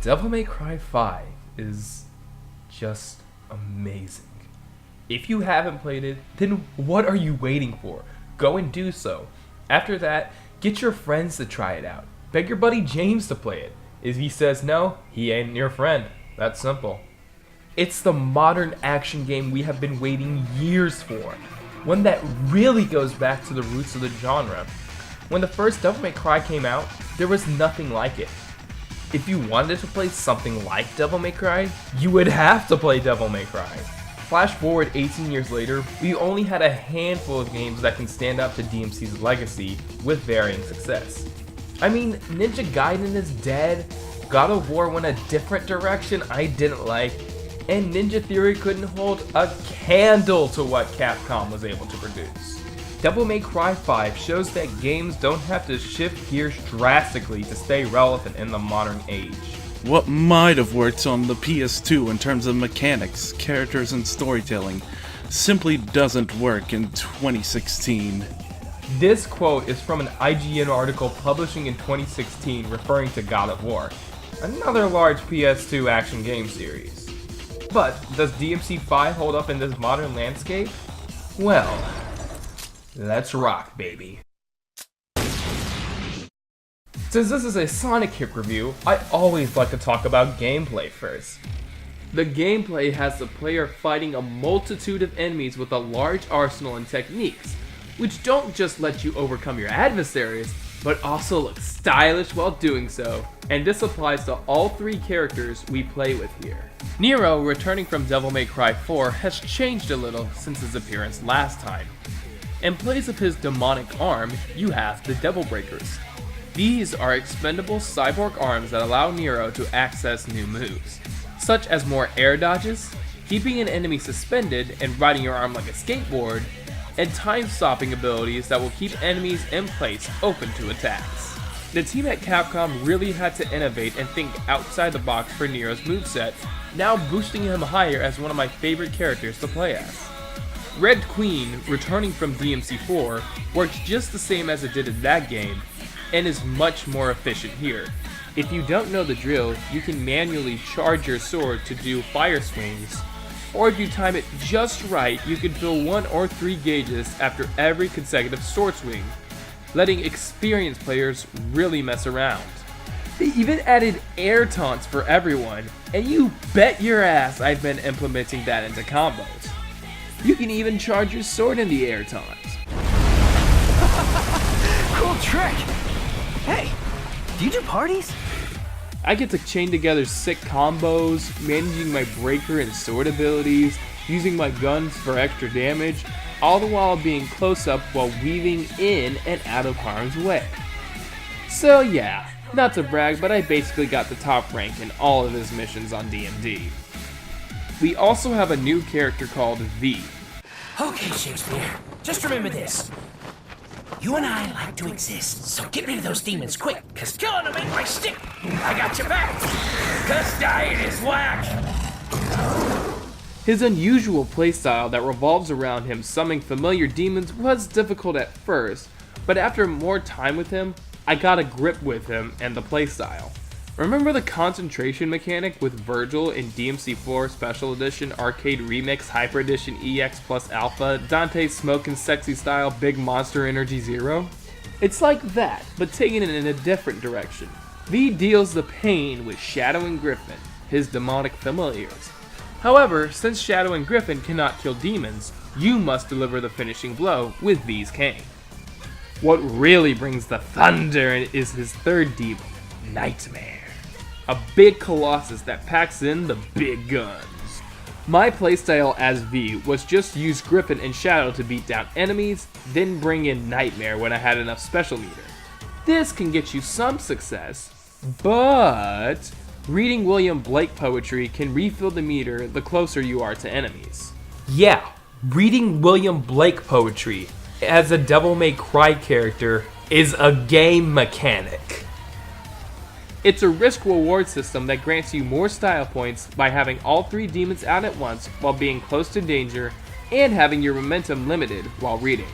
Devil May Cry 5 is just amazing. If you haven't played it, then what are you waiting for? Go and do so. After that, get your friends to try it out. Beg your buddy James to play it. If he says no, he ain't your friend. That's simple. It's the modern action game we have been waiting years for. One that really goes back to the roots of the genre. When the first Devil May Cry came out, there was nothing like it. If you wanted to play something like Devil May Cry, you would have to play Devil May Cry. Flash forward 18 years later, we only had a handful of games that can stand up to DMC's legacy with varying success. I mean, Ninja Gaiden is dead, God of War went a different direction I didn't like, and Ninja Theory couldn't hold a candle to what Capcom was able to produce. Devil May Cry 5 shows that games don't have to shift gears drastically to stay relevant in the modern age. What might have worked on the PS2 in terms of mechanics, characters, and storytelling simply doesn't work in 2016. This quote is from an IGN article publishing in 2016 referring to God of War, another large PS2 action game series. But does DMC 5 hold up in this modern landscape? Well, let's rock, baby. Since this is a Sonickick review, I always like to talk about gameplay first. The gameplay has the player fighting a multitude of enemies with a large arsenal and techniques, which don't just let you overcome your adversaries, but also look stylish while doing so, and this applies to all three characters we play with here. Nero, returning from Devil May Cry 4, has changed a little since his appearance last time. In place of his demonic arm, you have the Devil Breakers. These are expendable cyborg arms that allow Nero to access new moves, such as more air dodges, keeping an enemy suspended and riding your arm like a skateboard, and time-stopping abilities that will keep enemies in place open to attacks. The team at Capcom really had to innovate and think outside the box for Nero's moveset, now boosting him higher as one of my favorite characters to play as. Red Queen, returning from DMC4, works just the same as it did in that game, and is much more efficient here. If you don't know the drill, you can manually charge your sword to do fire swings, or if you time it just right, you can fill 1 or 3 gauges after every consecutive sword swing, letting experienced players really mess around. They even added air taunts for everyone, and you bet your ass I've been implementing that into combos. You can even charge your sword in the air taunts. Cool trick! Hey, do you do parties? I get to chain together sick combos, managing my breaker and sword abilities, using my guns for extra damage, all the while being close up while weaving in and out of harm's way. So yeah, not to brag, but I basically got the top rank in all of his missions on DMD. We also have a new character called V. Okay, Shakespeare, just remember this. You and I like to exist, so get rid of those demons quick, cause killing them ain't my stick. I got your back, cause dying is whack. His unusual playstyle that revolves around him summoning familiar demons was difficult at first, but after more time with him, I got a grip with him and the playstyle. Remember the concentration mechanic with Virgil in DMC4 Special Edition Arcade Remix Hyper Edition EX Plus Alpha Dante's Smokin' Sexy Style Big Monster Energy Zero? It's like that, but taken it in a different direction. V deals the pain with Shadow and Griffin, his demonic familiars. However, since Shadow and Griffin cannot kill demons, you must deliver the finishing blow with V's cane. What really brings the thunder is his third demon, Nightmare. A big colossus that packs in the big guns. My playstyle as V was just use Griffin and Shadow to beat down enemies, then bring in Nightmare when I had enough special meter. This can get you some success, but reading William Blake poetry can refill the meter the closer you are to enemies. Yeah, reading William Blake poetry as a Devil May Cry character is a game mechanic. It's a risk-reward system that grants you more style points by having all 3 demons out at once while being close to danger and having your momentum limited while reading.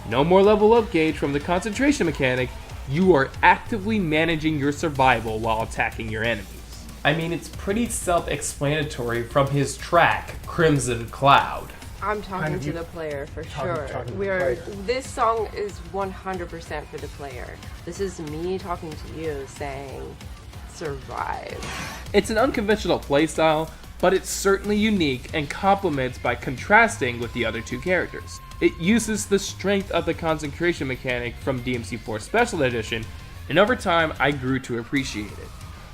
No more level up gauge from the concentration mechanic, you are actively managing your survival while attacking your enemies. I mean, it's pretty self-explanatory from his track, Crimson Cloud. I'm talking to the player for sure. This song is 100% for the player. This is me talking to you saying, survive. It's an unconventional playstyle, but it's certainly unique and complements by contrasting with the other two characters. It uses the strength of the concentration mechanic from DMC4 Special Edition, and over time I grew to appreciate it.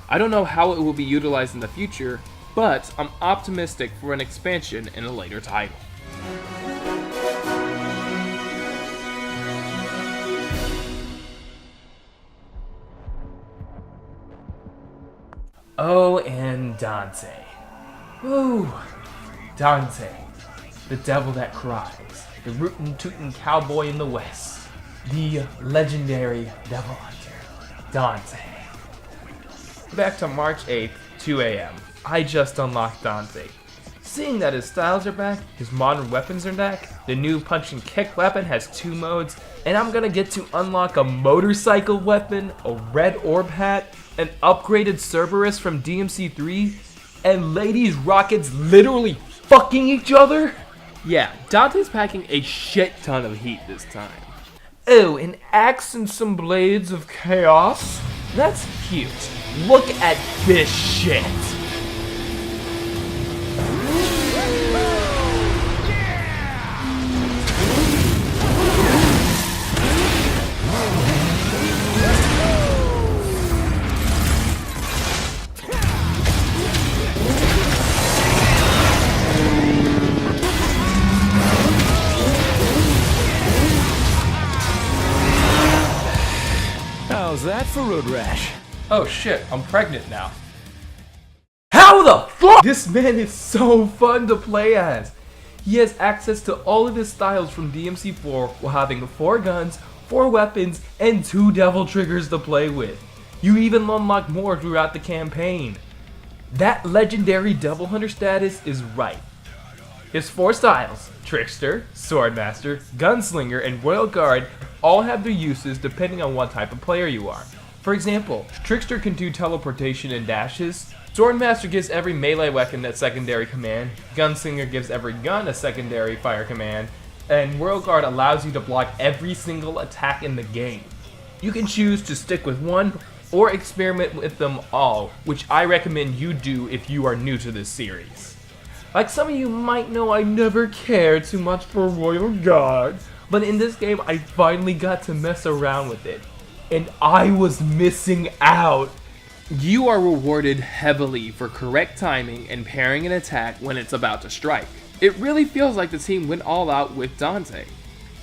I don't know how it will be utilized in the future, but I'm optimistic for an expansion in a later title. Oh, and Dante. Woo! Dante, the devil that cries, the rootin' tootin' cowboy in the west, the legendary devil hunter, Dante. Back to March 8th, 2 AM. I just unlocked Dante. Seeing that his styles are back, his modern weapons are back, the new punch and kick weapon has 2 modes, and I'm gonna get to unlock a motorcycle weapon, a red orb hat, an upgraded Cerberus from DMC3, and ladies' rockets literally fucking each other? Yeah, Dante's packing a shit ton of heat this time. Oh, an axe and some blades of chaos? That's cute. Look at this shit. How's that for road rash? Oh shit, I'm pregnant now. How the fuck? This man is so fun to play as. He has access to all of his styles from DMC4 while having 4 guns, 4 weapons, and 2 devil triggers to play with. You even unlock more throughout the campaign. That legendary devil hunter status is right. His 4 styles, Trickster, Swordmaster, Gunslinger, and Royal Guard, all have their uses depending on what type of player you are. For example, Trickster can do teleportation and dashes, Swordmaster gives every melee weapon a secondary command, Gunslinger gives every gun a secondary fire command, and Royal Guard allows you to block every single attack in the game. You can choose to stick with one or experiment with them all, which I recommend you do if you are new to this series. Like some of you might know, I never cared too much for Royal Guard, but in this game I finally got to mess around with it, and I was missing out. You are rewarded heavily for correct timing and pairing an attack when it's about to strike. It really feels like the team went all out with Dante.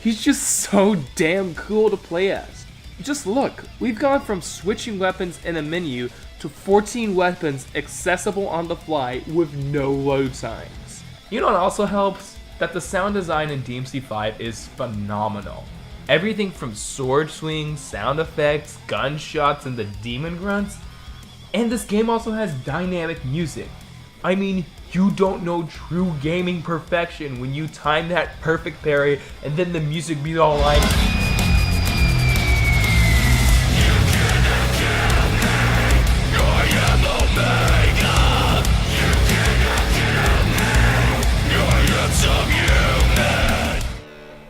He's just so damn cool to play as. Just look, we've gone from switching weapons in a menu to 14 weapons accessible on the fly with no load times. You know what also helps? That the sound design in DMC5 is phenomenal. Everything from sword swings, sound effects, gunshots, and the demon grunts. And this game also has dynamic music. I mean, you don't know true gaming perfection when you time that perfect parry and then the music be all like...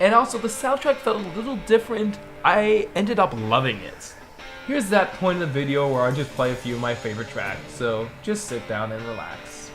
And also, the soundtrack felt a little different. I ended up loving it. Here's that point in the video where I just play a few of my favorite tracks, so just sit down and relax.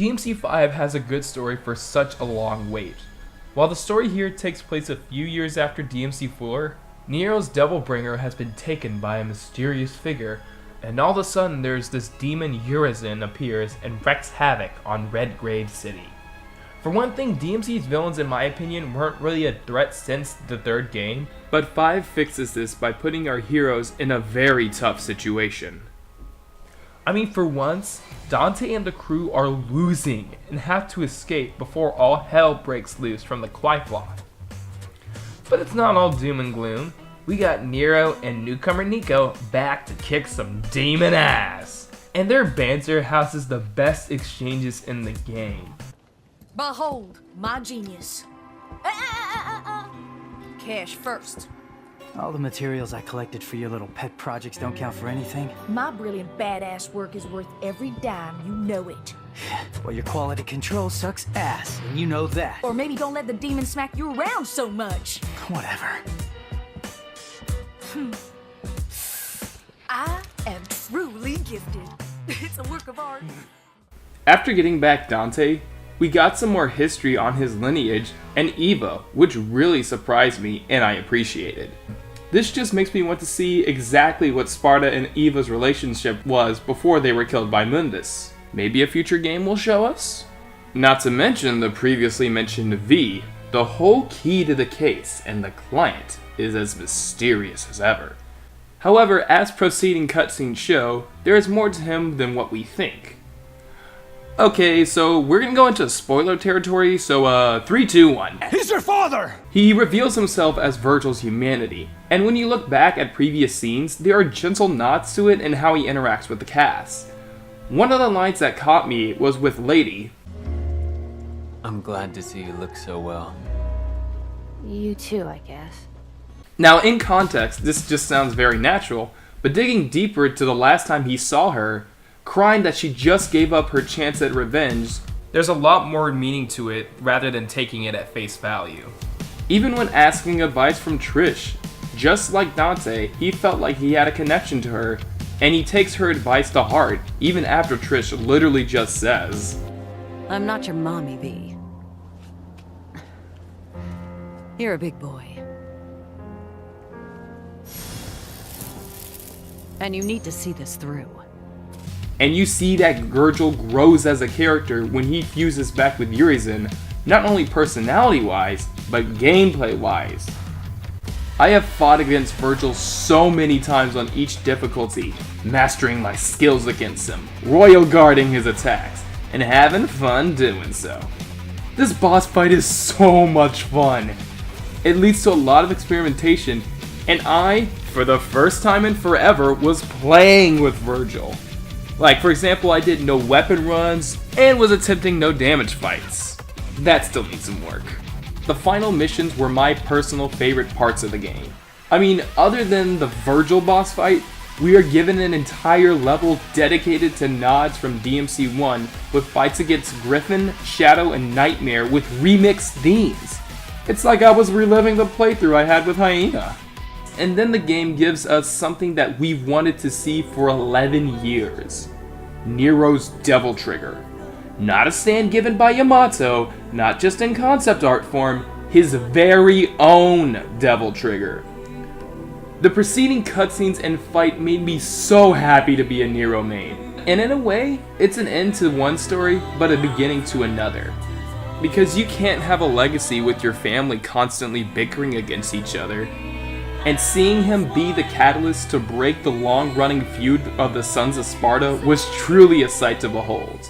DMC5 has a good story for such a long wait. While the story here takes place a few years after DMC4, Nero's Devilbringer has been taken by a mysterious figure, and all of a sudden there's this demon Urizen appears and wreaks havoc on Redgrave City. For one thing, DMC's villains in my opinion weren't really a threat since the third game, but 5 fixes this by putting our heroes in a very tough situation. I mean, for once, Dante and the crew are losing and have to escape before all hell breaks loose from the Qyploth. But it's not all doom and gloom. We got Nero and newcomer Nico back to kick some demon ass. And their banter houses the best exchanges in the game. Behold, my genius. Cash first. All the materials I collected for your little pet projects don't count for anything. My brilliant badass work is worth every dime, you know it. Well, your quality control sucks ass, and you know that. Or maybe don't let the demon smack you around so much. Whatever. I am truly gifted. It's a work of art. After getting back Dante, we got some more history on his lineage and Eva, which really surprised me and I appreciated. This just makes me want to see exactly what Sparta and Eva's relationship was before they were killed by Mundus. Maybe a future game will show us? Not to mention the previously mentioned V, the whole key to the case, and the client is as mysterious as ever. However, as proceeding cutscenes show, there is more to him than what we think. Okay, so we're gonna go into spoiler territory, so 3, 2, 1. He's your father! He reveals himself as Virgil's humanity, and when you look back at previous scenes, there are gentle nods to it in how he interacts with the cast. One of the lines that caught me was with Lady. I'm glad to see you look so well. You too, I guess. Now, in context, this just sounds very natural, but digging deeper to the last time he saw her, crying that she just gave up her chance at revenge, there's a lot more meaning to it rather than taking it at face value. Even when asking advice from Trish, just like Dante, he felt like he had a connection to her, and he takes her advice to heart, even after Trish literally just says, I'm not your mommy, V. You're a big boy. And you need to see this through. And you see that Virgil grows as a character when he fuses back with Urizen, not only personality-wise, but gameplay-wise. I have fought against Virgil so many times on each difficulty, mastering my skills against him, royal guarding his attacks, and having fun doing so. This boss fight is so much fun. It leads to a lot of experimentation, and I, for the first time in forever, was playing with Virgil. Like, for example, I did no weapon runs, and was attempting no damage fights. That still needs some work. The final missions were my personal favorite parts of the game. I mean, other than the Virgil boss fight, we are given an entire level dedicated to nods from DMC1 with fights against Griffin, Shadow, and Nightmare with remixed themes. It's like I was reliving the playthrough I had with Hyena. And then the game gives us something that we've wanted to see for 11 years. Nero's Devil Trigger. Not a stand given by Yamato, not just in concept art form, his very own Devil Trigger. The preceding cutscenes and fight made me so happy to be a Nero main. And in a way, it's an end to one story, but a beginning to another. Because you can't have a legacy with your family constantly bickering against each other. And seeing him be the catalyst to break the long-running feud of the Sons of Sparta was truly a sight to behold.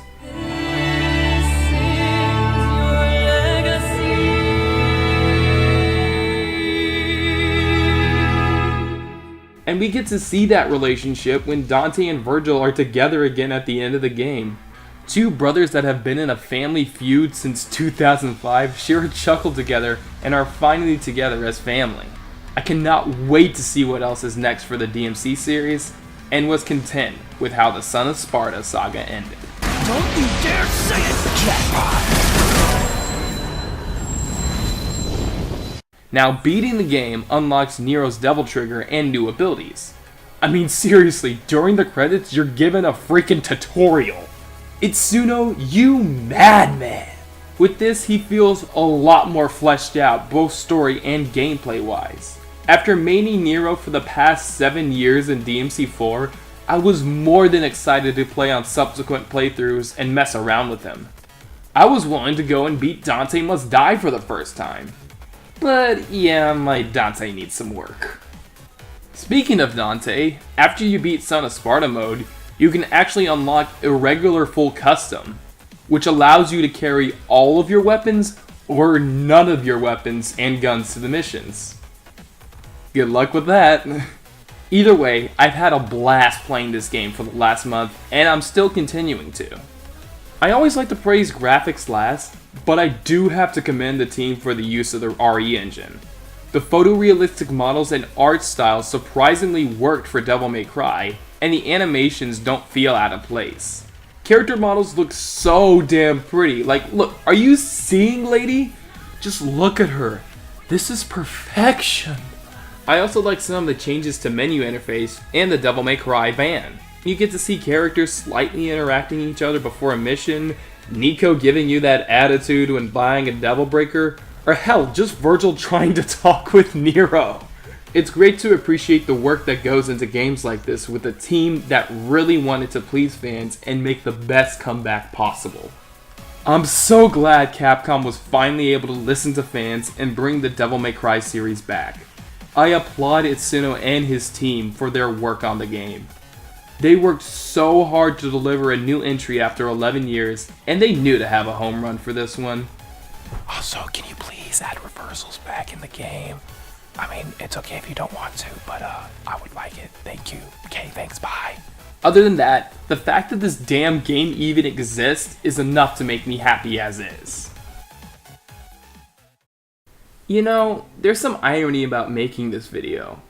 And we get to see that relationship when Dante and Virgil are together again at the end of the game. Two brothers that have been in a family feud since 2005 share a chuckle together and are finally together as family. I cannot wait to see what else is next for the DMC series, and was content with how the Son of Sparta saga ended. Don't you dare say it, jackpot! Now, beating the game unlocks Nero's Devil Trigger and new abilities. I mean, seriously, during the credits, you're given a freaking tutorial. Itsuno, you madman! With this, he feels a lot more fleshed out, both story and gameplay wise. After maining Nero for the past 7 years in DMC4, I was more than excited to play on subsequent playthroughs and mess around with him. I was willing to go and beat Dante Must Die for the first time. But yeah, my Dante needs some work. Speaking of Dante, after you beat Son of Sparta mode, you can actually unlock Irregular Full Custom, which allows you to carry all of your weapons or none of your weapons and guns to the missions. Good luck with that. Either way, I've had a blast playing this game for the last month, and I'm still continuing to. I always like to praise graphics last, but I do have to commend the team for the use of the RE engine. The photorealistic models and art style surprisingly worked for Devil May Cry, and the animations don't feel out of place. Character models look so damn pretty. Like, look, are you seeing, lady? Just look at her. This is perfection. I also like some of the changes to menu interface and the Devil May Cry van. You get to see characters slightly interacting with each other before a mission, Nico giving you that attitude when buying a Devil Breaker, or hell, just Virgil trying to talk with Nero. It's great to appreciate the work that goes into games like this with a team that really wanted to please fans and make the best comeback possible. I'm so glad Capcom was finally able to listen to fans and bring the Devil May Cry series back. I applaud Itsuno and his team for their work on the game. They worked so hard to deliver a new entry after 11 years, and they knew to have a home run for this one. Also, can you please add reversals back in the game? I mean, it's okay if you don't want to, but I would like it. Thank you. Okay, thanks, bye. Other than that, the fact that this damn game even exists is enough to make me happy as is. You know, there's some irony about making this video.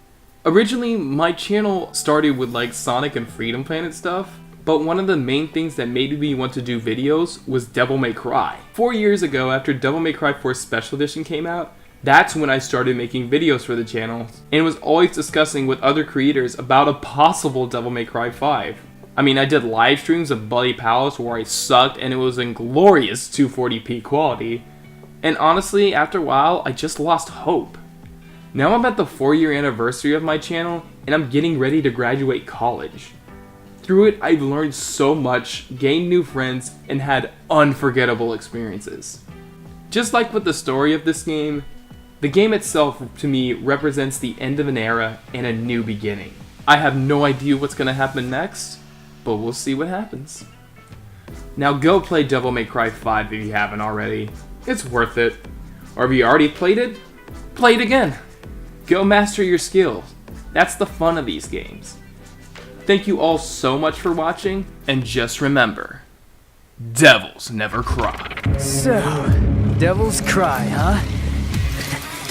Originally, my channel started with like Sonic and Freedom Planet stuff, but one of the main things that made me want to do videos was Devil May Cry. 4 years ago, after Devil May Cry 4 Special Edition came out, that's when I started making videos for the channel, and was always discussing with other creators about a possible Devil May Cry 5. I mean, I did live streams of Bloody Palace where I sucked and it was in glorious 240p quality, and honestly, after a while, I just lost hope. Now I'm at the 4-year anniversary of my channel, and I'm getting ready to graduate college. Through it, I've learned so much, gained new friends, and had unforgettable experiences. Just like with the story of this game, the game itself to me represents the end of an era and a new beginning. I have no idea what's going to happen next, but we'll see what happens. Now go play Devil May Cry 5 if you haven't already. It's worth it. Or if you already played it, play it again. Go master your skills. That's the fun of these games. Thank you all so much for watching, and just remember, devils never cry. So, devils cry, huh?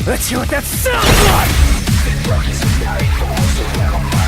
Let's hear what that sounds like!